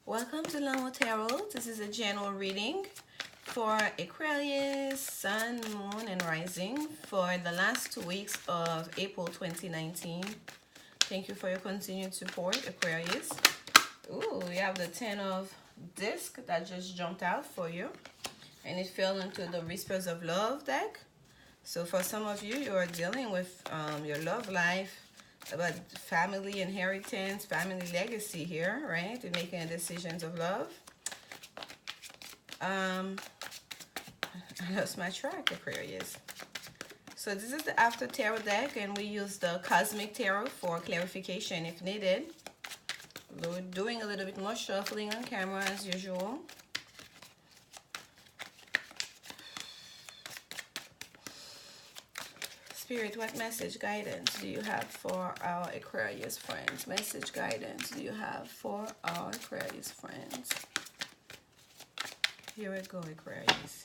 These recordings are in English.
Welcome to Lanmou Tarot. This is a general reading for Aquarius, Sun, Moon, and Rising for the last 2 weeks of April 2019. Thank you for your continued support, Aquarius. Ooh, we have the 10 of disc that just jumped out for you. And it fell into the Whispers of Love deck. So for some of you, you are dealing with your love life, about family inheritance, family legacy here, right? You're making decisions of love. I lost my track, Aquarius. So this is the After Tarot deck, and we use the Cosmic Tarot for clarification if needed. We're doing a little bit more shuffling on camera as usual. Spirit, what message guidance do you have for our Aquarius friends? Message guidance do you have for our Aquarius friends? Here we go, Aquarius.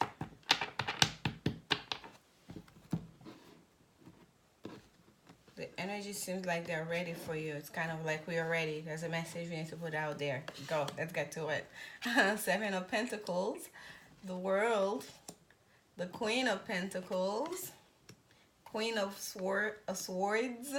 The energy seems like they're ready for you. It's kind of like we are ready. There's a message we need to put out there. Go, let's get to it. Seven of Pentacles, the World, the Queen of Pentacles, Queen of Swords.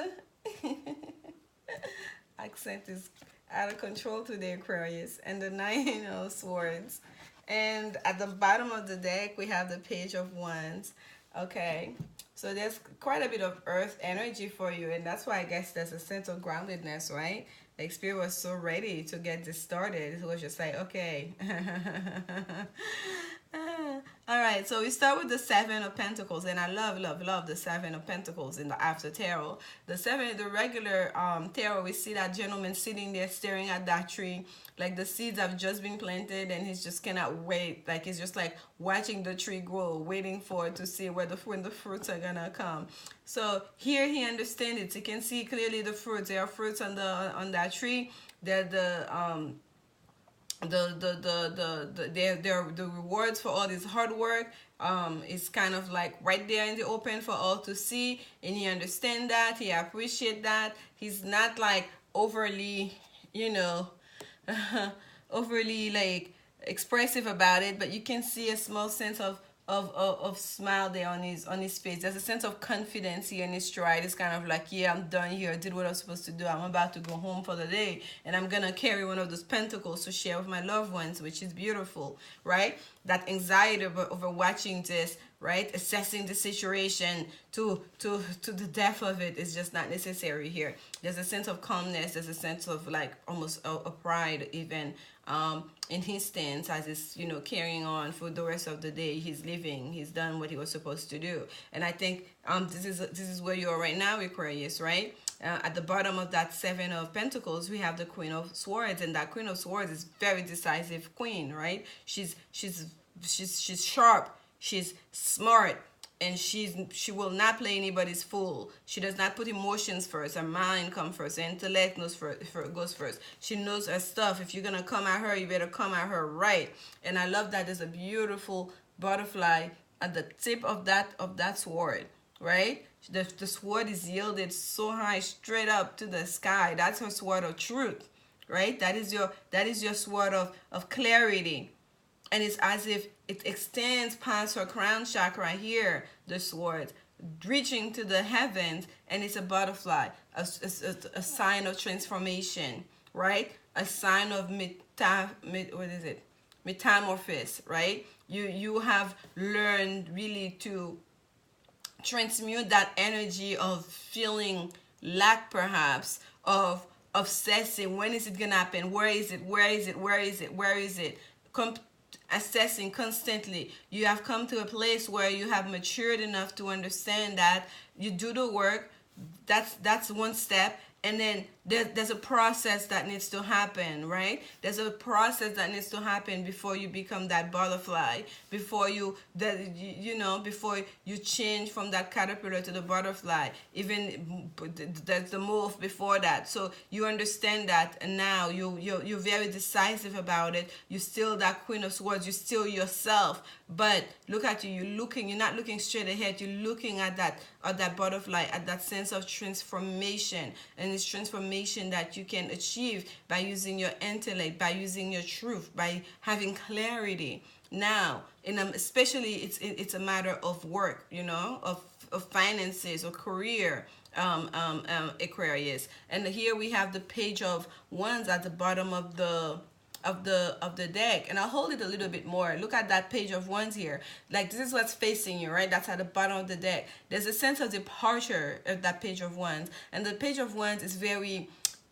Accent is out of control today, Aquarius. And the Nine of Swords. And at the bottom of the deck, we have the Page of Wands. Okay, so there's quite a bit of earth energy for you. And that's why I guess there's a sense of groundedness, right? The Spirit was so ready to get this started. It was just like, okay. All right, so we start with the Seven of Pentacles, and I love the Seven of Pentacles in the After Tarot. The regular tarot, we see that gentleman sitting there staring at that tree, like the seeds have just been planted, and he's just cannot wait. Like he's just like watching the tree grow, waiting for it to see when the fruits are gonna come. So here he understands it. He can see clearly the fruits. There are fruits on that tree. They're the rewards for all this hard work is kind of like right there in the open for all to see, and he understand that, he appreciate that. He's not like overly, you know, overly like expressive about it, but you can see a small sense of smile there on his face. There's a sense of confidence here in his stride. It's kind of like, yeah, I'm done here. I did what I was supposed to do. I'm about to go home for the day, and I'm gonna carry one of those pentacles to share with my loved ones, which is beautiful, right? That anxiety over watching this, right, assessing the situation to the depth of it is just not necessary here. There's a sense of calmness. There's a sense of like almost a pride even in his stance as he's, you know, carrying on for the rest of the day. He's living. He's done what he was supposed to do. And I think this is where you are right now, Aquarius, right? At the bottom of that Seven of Pentacles, we have the Queen of Swords, and that Queen of Swords is very decisive queen, right? She's sharp, she's smart, and she will not play anybody's fool. She does not put emotions first. Her mind comes first. Her intellect goes first. She knows her stuff. If you're gonna come at her, you better come at her right. And I love that there's a beautiful butterfly at the tip of that sword, right? The sword is yielded so high, straight up to the sky. That's her sword of truth, right? That is your sword of clarity. And it's as if it extends past her crown chakra here, the sword, reaching to the heavens, and it's a butterfly, a sign of transformation, right? A sign of metamorphosis, right? You have learned really to transmute that energy of feeling lack, perhaps, of obsessing. When is it gonna happen? Where is it? Assessing constantly. You have come to a place where you have matured enough to understand that you do the work. That's one step, and then there's a process that needs to happen, right? There's a process that needs to happen before you become that butterfly, before before you change from that caterpillar to the butterfly. Even there's the move before that. So you understand that, and now you're very decisive about it. You're still that Queen of Swords. You're still yourself, but look at you. You're not looking straight ahead. You're looking at or that butterfly, at that sense of transformation. And it's transformation that you can achieve by using your intellect, by using your truth, by having clarity. Now, especially it's a matter of work, of finances or career, Aquarius. And here we have the page of wands at the bottom of the deck, and I'll hold it a little bit more. Look at that page of wands here. Like, this is what's facing you, right? That's at the bottom of the deck. There's a sense of departure of that page of wands, and the page of wands is very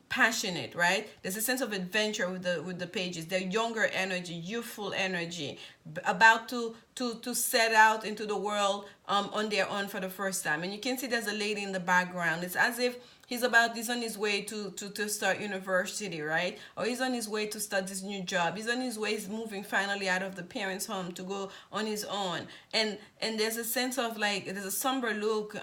passionate, right? There's a sense of adventure with the pages. They're younger energy, youthful energy, about to set out into the world on their own for the first time. And you can see there's a lady in the background. It's as if he's on his way to start university, right? Or he's on his way to start this new job. He's on his way, he's moving finally out of the parents' home to go on his own. And there's a sense of like, there's a somber look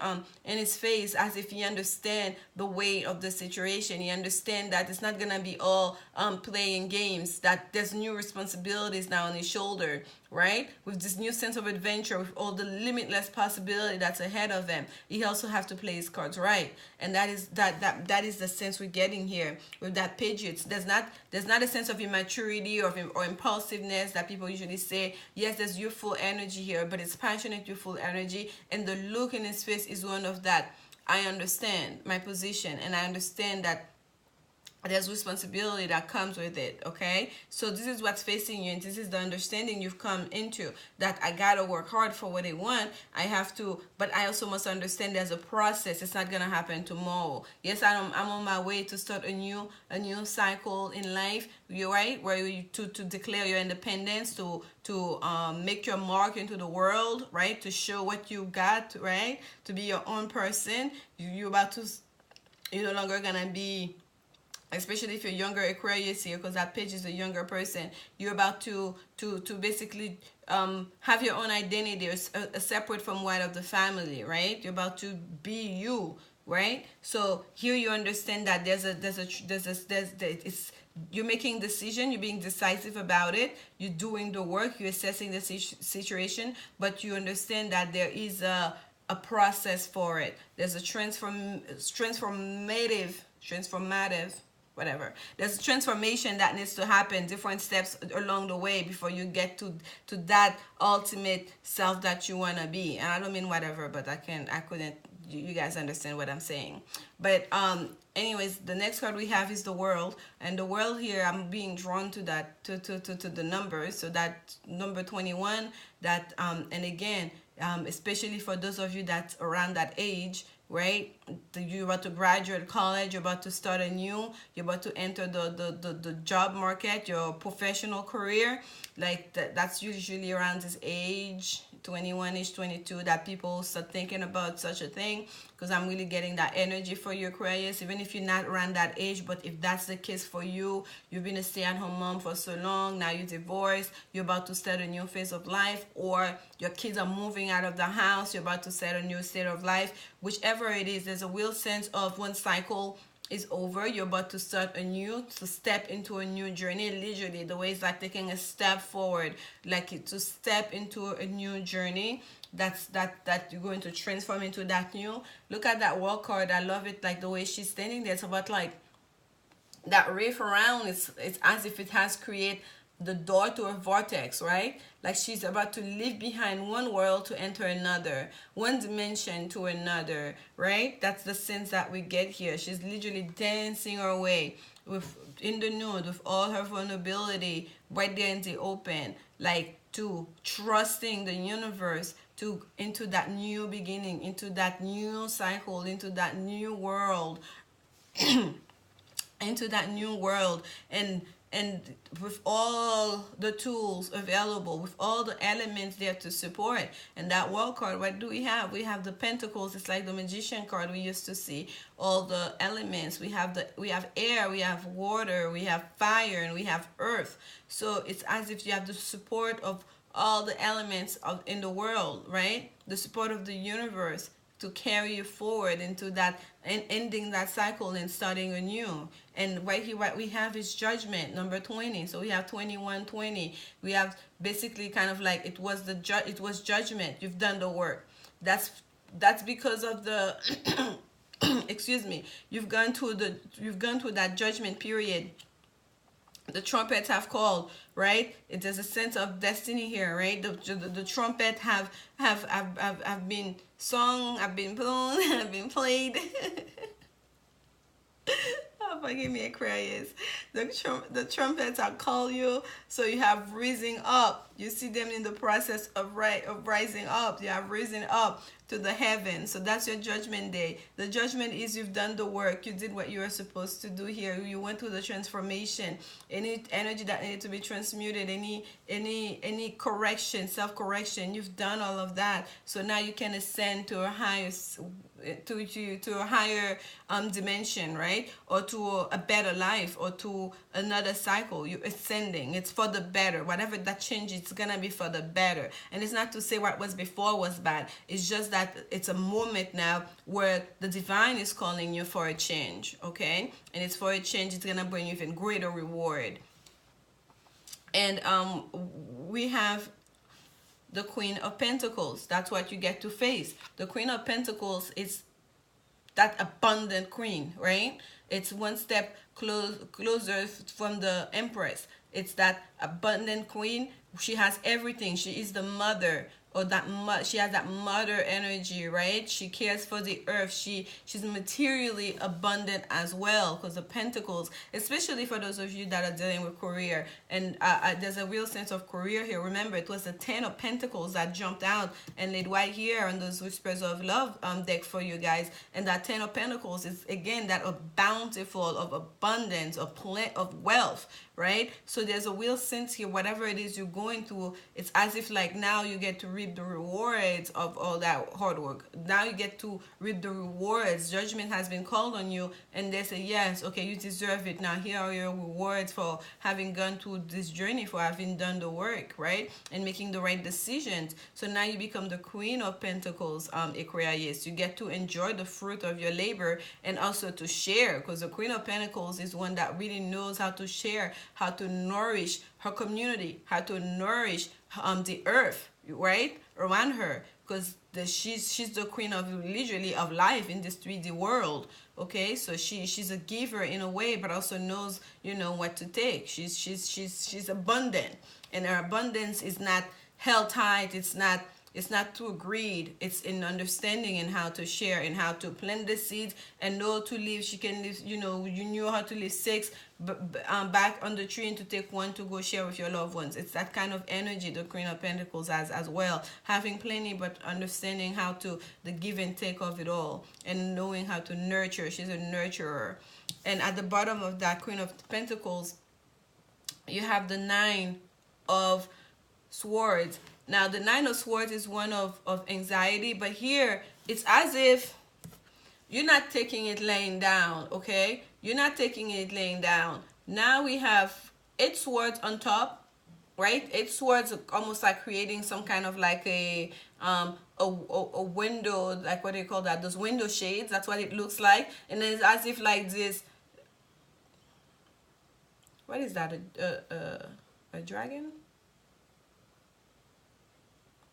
in his face, as if he understands the weight of the situation. He understands that it's not gonna be all playing games, that there's new responsibilities now on his shoulder, right? With this new sense of adventure, with all the limitless possibility that's ahead of him, he also have to play his cards right. And that is the sense we're getting here with that Patriots. There's not a sense of immaturity or impulsiveness that people usually say. Yes, there's youthful energy here, but it's passionate youthful energy, and the look in his face is one of that. I understand my position, and I understand that there's responsibility that comes with it. Okay, so this is what's facing you, and this is the understanding you've come into, that I gotta work hard for what I want. I have to, but I also must understand there's a process. It's not gonna happen tomorrow. Yes, I'm on my way to start a new cycle in life. You're right, where you to declare your independence, to make your mark into the world, right? To show what you got, right? To be your own person. You're no longer gonna be, especially if you're younger Aquarius here, because that page is a younger person. You're about to basically have your own identity, separate from white of the family, right? You're about to be you, right? So here you understand that you're making decision, you're being decisive about it, you're doing the work, you're assessing the situation, but you understand that there is a process for it. There's a transformative, whatever. There's a transformation that needs to happen, different steps along the way before you get to that ultimate self that you want to be. And I don't mean whatever, but you guys understand what I'm saying. But anyways, the next card we have is the World, and the World here, I'm being drawn to that, to the numbers. So that number 21, that and again, especially for those of you that's around that age, right? You're about to graduate college, you're about to start anew, you're about to enter the job market, your professional career. Like that's usually around this age, 21ish, 22, that people start thinking about such a thing, because I'm really getting that energy for you, Aquarius. Even if you're not around that age, but if that's the case for you, you've been a stay-at-home mom for so long, now you're divorced, you're about to start a new phase of life, or your kids are moving out of the house, you're about to start a new state of life. Whichever it is, there's a real sense of one cycle is over, you're about to start to step into a new journey. Literally, the way it's like taking a step forward, like to step into a new journey that you're going to transform into that new. Look at that World card. I love it, like the way she's standing there. It's about like that riff around. It's as if it has created the door to a vortex, right? Like she's about to leave behind one world to enter another, one dimension to another, right? That's the sense that we get here. She's literally dancing her way in the nude, with all her vulnerability right there in the open, like to trusting the universe into that new beginning, into that new cycle, into that new world, into that new world. And with all the tools available, with all the elements there to support. And that World card, what do we have? We have the Pentacles. It's like the Magician card we used to see. All the elements. We have air, we have water, we have fire, and we have earth. So it's as if you have the support of all the elements in the world, right? The support of the universe to carry you forward into that and ending that cycle and starting anew. And right here, what we have is Judgment, number 20. So we have 2120. We have basically kind of like it was judgment. You've done the work. That's that's because of the excuse me, you've gone through that judgment period. The trumpets have called, right? It is a sense of destiny here, right? The trumpet have been sung, have been blown, have been played. Oh, forgive me, Aquarius. The trumpets are call you, so you have rising up. You see them in the process of rising up. You have risen up to the heaven. So that's your judgment day. The judgment is you've done the work. You did what you were supposed to do here. You went through the transformation. Any energy that needed to be transmuted, any correction, self-correction, you've done all of that. So now you can ascend to a higher to a higher dimension, right? Or to a better life, or to another cycle. You're ascending. It's for the better. Whatever that change, it's gonna be for the better. And it's not to say what was before was bad. It's just that it's a moment now where the divine is calling you for a change, okay? And it's for a change. It's gonna bring you even greater reward. And we have the Queen of Pentacles. That's what you get to face. The Queen of Pentacles is that abundant queen, right? It's one step closer from the Empress. It's that abundant queen. She has everything. She is the mother, or she has that mother energy, right? She cares for the earth. She's materially abundant as well, because the Pentacles, especially for those of you that are dealing with career, and there's a real sense of career here. Remember, it was the 10 of Pentacles that jumped out and laid right here on those Whispers of Love deck for you guys. And that 10 of Pentacles is again that of bountiful, of abundance, of wealth, right? So there's a real sense here. Whatever it is you're going through, it's as if like now you get to reap the rewards of all that hard work. Now you get to reap the rewards. Judgment has been called on you, and they say, yes, okay, you deserve it. Now here are your rewards for having gone through this journey, for having done the work, right? And making the right decisions. So now you become the Queen of Pentacles, Aquarius. You get to enjoy the fruit of your labor, and also to share, because the Queen of Pentacles is one that really knows how to share, how to nourish her community, how to nourish the earth, right, around her, because she's the queen of literally of life in this 3D world. Okay, so she's a giver in a way, but also knows, you know, what to take. She's abundant, and her abundance is not held tight. It's not through greed. It's in understanding and how to share and how to plant the seeds and know to leave. She can leave, you know, you knew how to leave 6 back on the tree and to take 1 to go share with your loved ones. It's that kind of energy the Queen of Pentacles has as well. Having plenty, but understanding how to the give and take of it all, and knowing how to nurture. She's a nurturer. And at the bottom of that Queen of Pentacles, you have the 9 of Swords. Now, the 9 of Swords is one of anxiety, but here it's as if you're not taking it laying down, okay? You're not taking it laying down. Now we have 8 swords on top, right? 8 swords, almost like creating some kind of like a window, like what do you call that? Those window shades. That's what it looks like. And then it's as if like this. What is that? A dragon?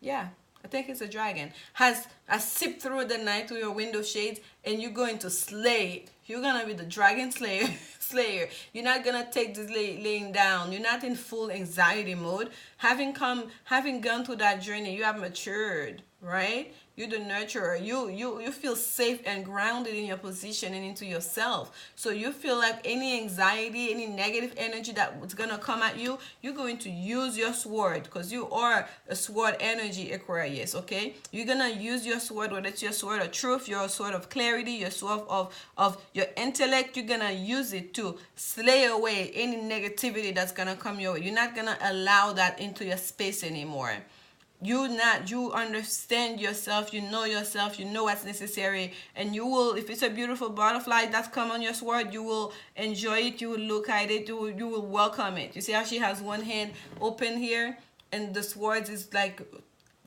Yeah, I think it's a dragon. Has sipped through the night through your window shades, and you're going to slay it. You're going to be the dragon slayer. You're not going to take this laying down. You're not in full anxiety mode. Having gone through that journey, you have matured, right? You're the nurturer. You feel safe and grounded in your position and into yourself. So you feel like any anxiety, any negative energy that's going to come at you, you're going to use your sword, because you are a sword energy, Aquarius, okay? You're going to use your sword, whether it's your sword of truth, your sword of clarity, your sword of your intellect. You're going to use it to slay away any negativity that's going to come your way. You're not going to allow that into your space anymore. You understand yourself, you know what's necessary, and you will, if it's a beautiful butterfly that's come on your sword, you will enjoy it, you will look at it, you will welcome it. You see how she has one hand open here, and the sword is like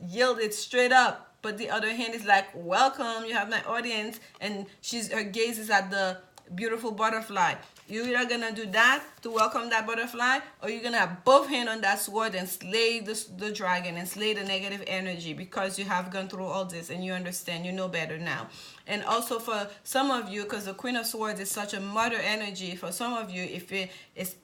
yielded straight up, but the other hand is like, welcome, you have my audience, and her gaze is at the beautiful butterfly. You're either gonna do that to welcome that butterfly, or you're gonna have both hands on that sword and slay the dragon and slay the negative energy, because you have gone through all this and you understand, you know better now. And also for some of you, because the Queen of Swords is such a mother energy, for some of you, if it is,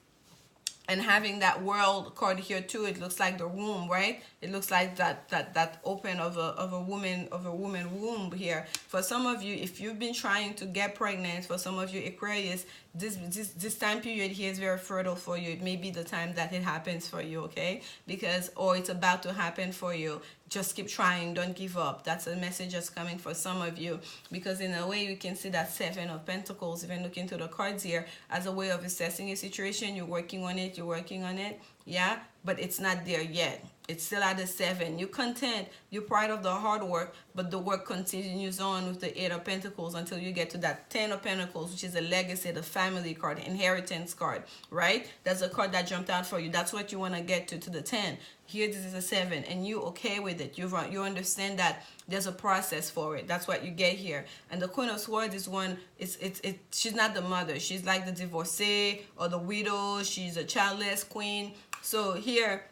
and having that world card here too, it looks like the womb, right? It looks like that open of a woman womb here. For some of you, if you've been trying to get pregnant, for some of you Aquarius, this time period here is very fertile for you. It may be the time that it happens for you, okay? Because, or it's about to happen for you. Just keep trying, don't give up. That's a message that's coming for some of you, because in a way you can see that Seven of Pentacles, even looking to the cards here, as a way of assessing a situation. You're working on it, yeah, but it's not there yet. It's still at the 7. You're content, you're part of the hard work, but the work continues on with the 8 of Pentacles until you get to that 10 of Pentacles, which is the legacy, the family card, inheritance card, right? That's a card that jumped out for you. That's what you want to get to the 10. Here, this is a 7, and you okay with it. You understand that there's a process for it. That's what you get here. And the Queen of Swords is one, she's not the mother. She's like the divorcee or the widow. She's a childless queen. So here,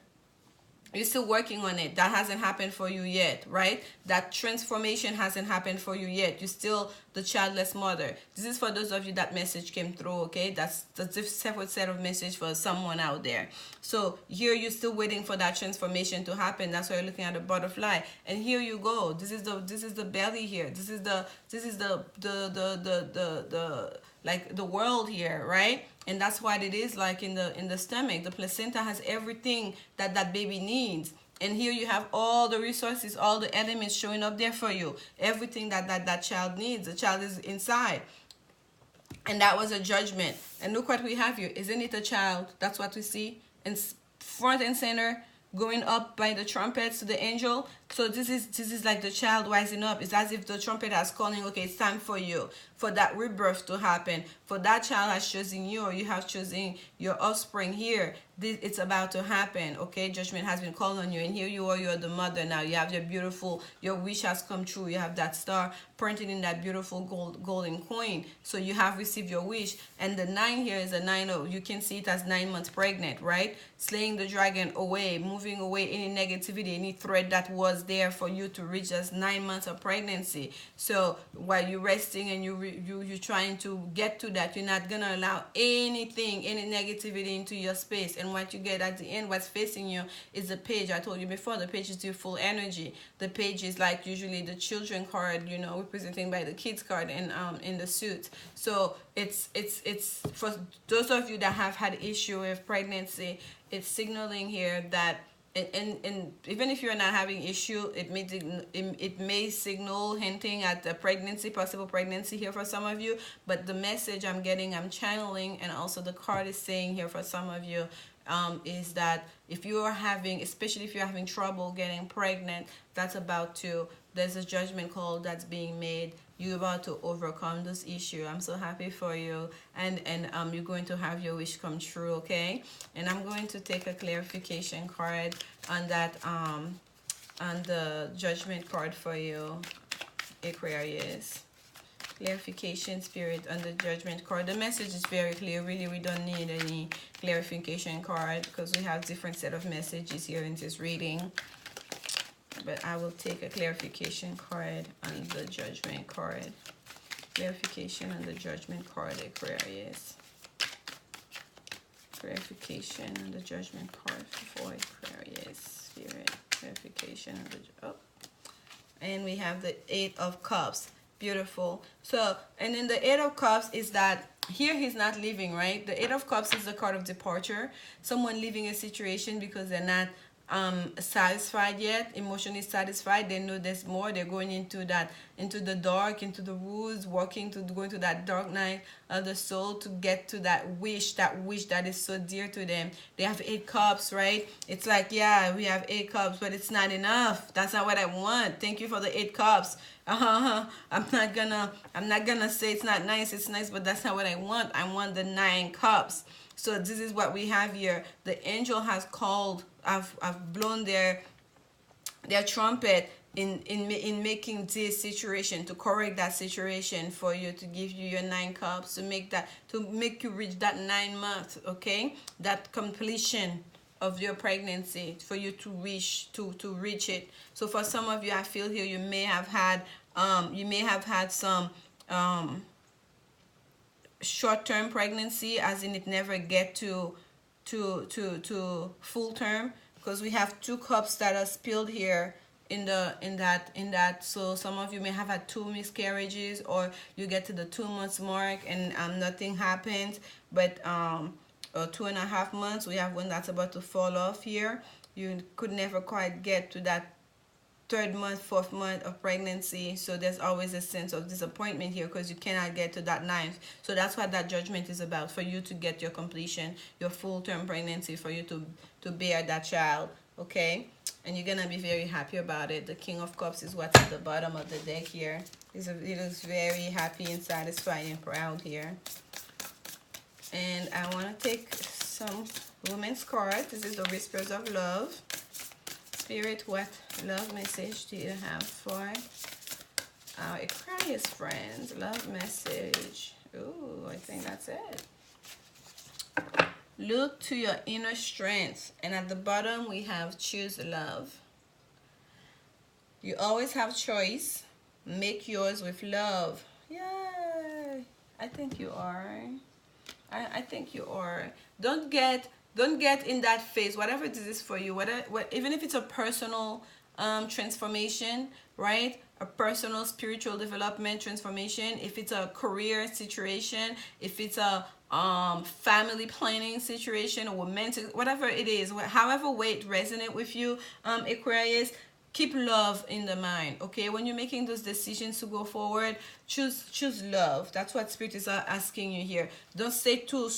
you're still working on it. That hasn't happened for you yet, right? That transformation hasn't happened for you yet. You're still the childless mother. This is for those of you that message came through, okay? That's a separate set of message for someone out there. So here you're still waiting for that transformation to happen. That's why you're looking at the butterfly. And here you go. This is the belly here. This is the like the world here, right? And that's what it is like in the stomach. The placenta has everything that baby needs. And here you have all the resources, all the elements showing up there for you. Everything that child needs. The child is inside. And that was a judgment. And look what we have here. Isn't it a child? That's what we see. And front and center, going up by the trumpets to the angel. So this is like the child rising up. It's as if the trumpet is calling, okay, it's time for you, for that rebirth to happen. For that child has chosen you, or you have chosen your offspring here. It's about to happen, okay? Judgment has been called on you. And here you are, you're the mother now. You have your wish has come true. You have that star printed in that beautiful golden coin. So you have received your wish. And the 9 here is a 9 of, you can see it as 9 months pregnant, right? Slaying the dragon away, moving away any negativity, any threat that was there for you to reach just 9 months of pregnancy. So while you're resting and you're trying to get to that, you're not gonna allow anything, any negativity into your space. And what you get at the end, what's facing you, is the page. I told you before, the page is your full energy. The page is like usually the children card, you know, representing by the kids card and in the suit. So it's for those of you that have had issue with pregnancy, it's signaling here that and even if you're not having issue, it may signal hinting at the pregnancy, possible pregnancy here for some of you. But the message I'm getting, I'm channeling, and also the card is saying here for some of you, is that if you are having, especially if you're having trouble getting pregnant, there's a judgment call that's being made. You're about to overcome this issue. I'm so happy for you, and you're going to have your wish come true, okay? And I'm going to take a clarification card on that on the judgment card for you, Aquarius. Clarification, spirit, on the judgment card. The message is very clear. Really, we don't need any clarification card because we have different set of messages here in this reading. But I will take a clarification card on the judgment card. Clarification on the judgment card, Aquarius. Clarification on the judgment card for Aquarius. Spirit. Clarification on the... And we have the 8 of Cups. Beautiful. So, and then the 8 of Cups is that here he's not leaving, right? The 8 of Cups is the card of departure. Someone leaving a situation because they're not satisfied yet, emotionally satisfied. They know there's more. They're going into the dark, into the woods, going to that dark night of the soul to get to that wish that is so dear to them. They have 8 cups, right? It's like, yeah, we have 8 cups, but it's not enough. That's not what I want. Thank you for the 8 cups. I'm not gonna say it's not nice. It's nice, but that's not what I want. I want the 9 cups. So this is what we have here. The angel has called, I've blown their trumpet, in making this situation, to correct that situation, for you, to give you your 9 cups, to make you reach that 9 month, okay, that completion of your pregnancy, for you to reach it. So for some of you, I feel here, you may have had some short-term pregnancy, as in it never get to full term, because we have 2 cups that are spilled here in that. So some of you may have had 2 miscarriages, or you get to the 2 months mark and nothing happens, but 2.5 months, we have one that's about to fall off here. You could never quite get to that 3rd month, 4th month of pregnancy. So there's always a sense of disappointment here, because you cannot get to that 9th. So that's what that judgment is about, for you to get your completion, your full-term pregnancy, for you to bear that child, okay? And you're gonna be very happy about it. The King of Cups is what's at the bottom of the deck here. It looks very happy and satisfied and proud here. And I want to take some women's cards. This is the Whispers of Love. Spirit, what love message do you have for our Aquarius friends? Love message. Ooh, I think that's it. Look to your inner strength. And at the bottom, we have choose love. You always have choice. Make yours with love. Yay! I think you are. I think you are. Don't get in that phase, whatever this is for you, even if it's a personal transformation, right? A personal spiritual development transformation, if it's a career situation, if it's a family planning situation, or mental, whatever it is, however way it resonates with you, Aquarius, keep love in the mind, okay? When you're making those decisions to go forward, choose love. That's what Spirit is asking you here. Don't stay too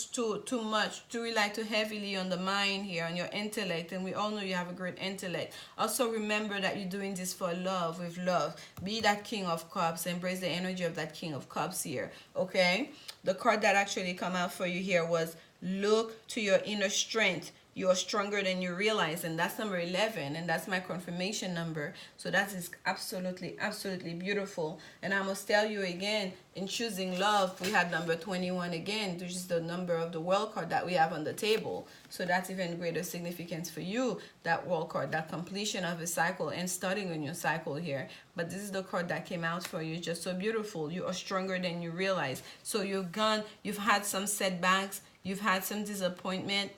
much, to rely too heavily on the mind here, on your intellect. And we all know you have a great intellect. Also remember that you're doing this for love, with love. Be that King of Cups. Embrace the energy of that King of Cups here, okay? The card that actually come out for you here was look to your inner strength. You're stronger than you realize, and that's number 11, and that's my confirmation number. So that is absolutely beautiful. And I must tell you again, in choosing love, we had number 21 again, which is the number of the world card that we have on the table. So that's even greater significance for you, that world card, that completion of a cycle and starting a new cycle here. But this is the card that came out for you. Just so beautiful. You are stronger than you realize. So you've had some setbacks, you've had some disappointment,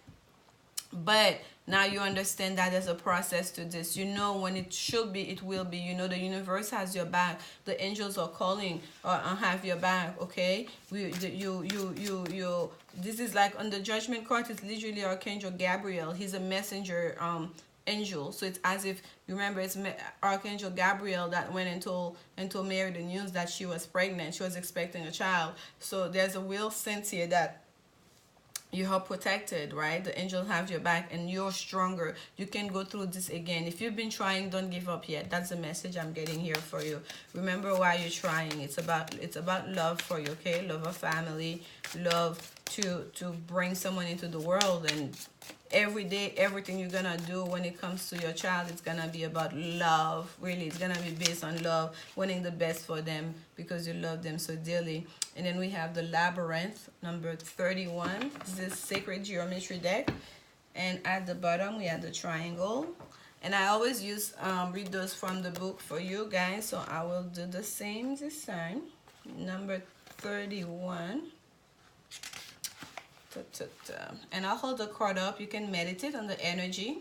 but now you understand that there's a process to this. You know when it should be, it will be. You know the universe has your back. The angels are calling or have your back, okay? This is like on the judgment card, it's literally Archangel Gabriel. He's a messenger angel. So it's as if, you remember, it's Archangel Gabriel that went and told Mary the news that she was pregnant. She was expecting a child. So there's a real sense here that you are protected, right? The angels have your back and you're stronger. You can go through this again. If you've been trying, don't give up yet. That's the message I'm getting here for you. Remember why you're trying. It's about love for you, okay? Love of family, love to bring someone into the world. And every day, everything you're gonna do when it comes to your child, it's gonna be about love. Really, it's gonna be based on love, wanting the best for them because you love them so dearly. And then we have the Labyrinth, number 31. This is Sacred Geometry deck. And at the bottom, we have the triangle. And I always read those from the book for you guys, so I will do the same this time. Number 31. And I'll hold the card up. You can meditate on the energy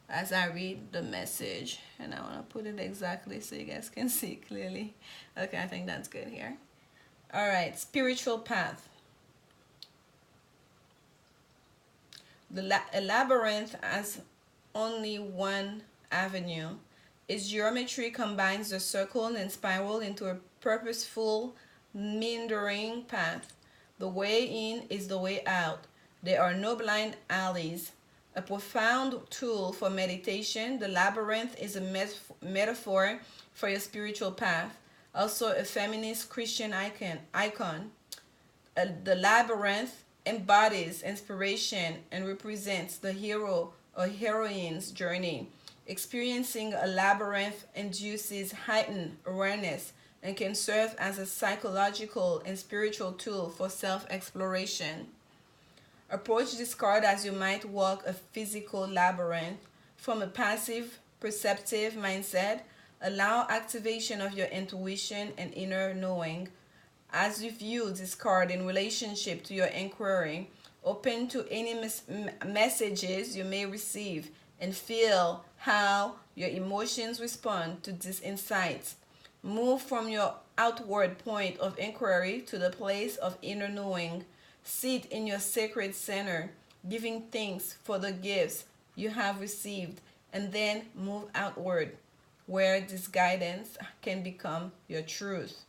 as I read the message. And I want to put it exactly so you guys can see clearly. Okay, I think that's good here. All right, spiritual path. A labyrinth has only one avenue. Its geometry combines the circle and spiral into a purposeful, meandering path. The way in is the way out. There are no blind alleys. A profound tool for meditation, the labyrinth is a metaphor for your spiritual path. Also a feminist Christian icon. The labyrinth embodies inspiration and represents the hero or heroine's journey. Experiencing a labyrinth induces heightened awareness and can serve as a psychological and spiritual tool for self-exploration. Approach this card as you might walk a physical labyrinth. From a passive, perceptive mindset, allow activation of your intuition and inner knowing. As you view this card in relationship to your inquiry, open to any messages you may receive and feel how your emotions respond to these insights. Move from your outward point of inquiry to the place of inner knowing. Sit in your sacred center, giving thanks for the gifts you have received, and then move outward, where this guidance can become your truth.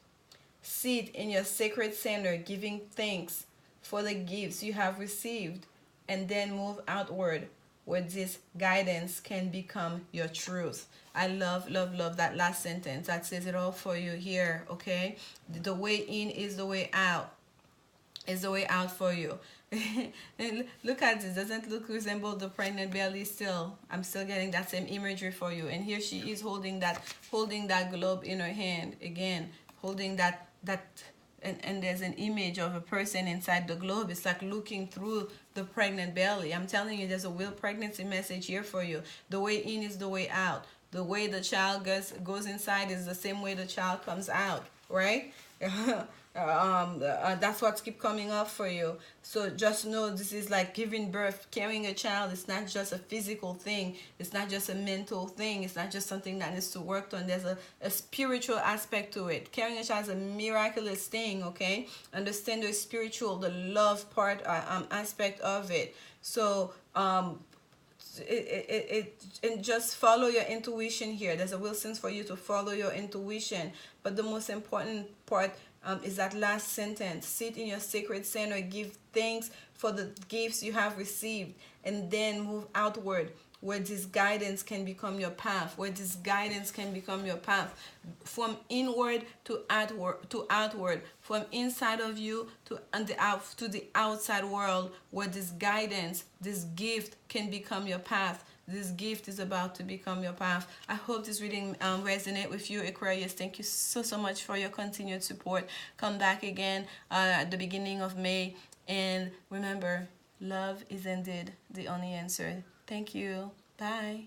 Sit in your sacred center, giving thanks for the gifts you have received, and then move outward, where this guidance can become your truth. I love, love, love that last sentence. That says it all for you here, okay? The way in is the way out. Is the way out for you. And look at this. Doesn't look resemble the pregnant belly still? I'm still getting that same imagery for you. And here she is holding that globe in her hand again, holding that and there's an image of a person inside the globe. It's like looking through the pregnant belly. I'm telling you, there's a real pregnancy message here for you. The way in is the way out. The way the child goes inside is the same way the child comes out, right? That's what keep coming up for you. So just know this is like giving birth, carrying a child. It's not just a physical thing. It's not just a mental thing. It's not just something that needs to work on. There's a spiritual aspect to it. Carrying a child is a miraculous thing, okay? Understand the spiritual, the love part aspect of it. So and just follow your intuition here. There's a real sense for you to follow your intuition. But the most important part is that last sentence. Sit in your sacred center, give thanks for the gifts you have received, and then move outward, where this guidance can become your path, from inward to outward, from inside of you to the outside world, where this guidance, this gift can become your path. This gift is about to become your path. I hope this reading resonate with you, Aquarius. Thank you so much for your continued support. Come back again at the beginning of May. And remember, love is indeed the only answer. Thank you. Bye.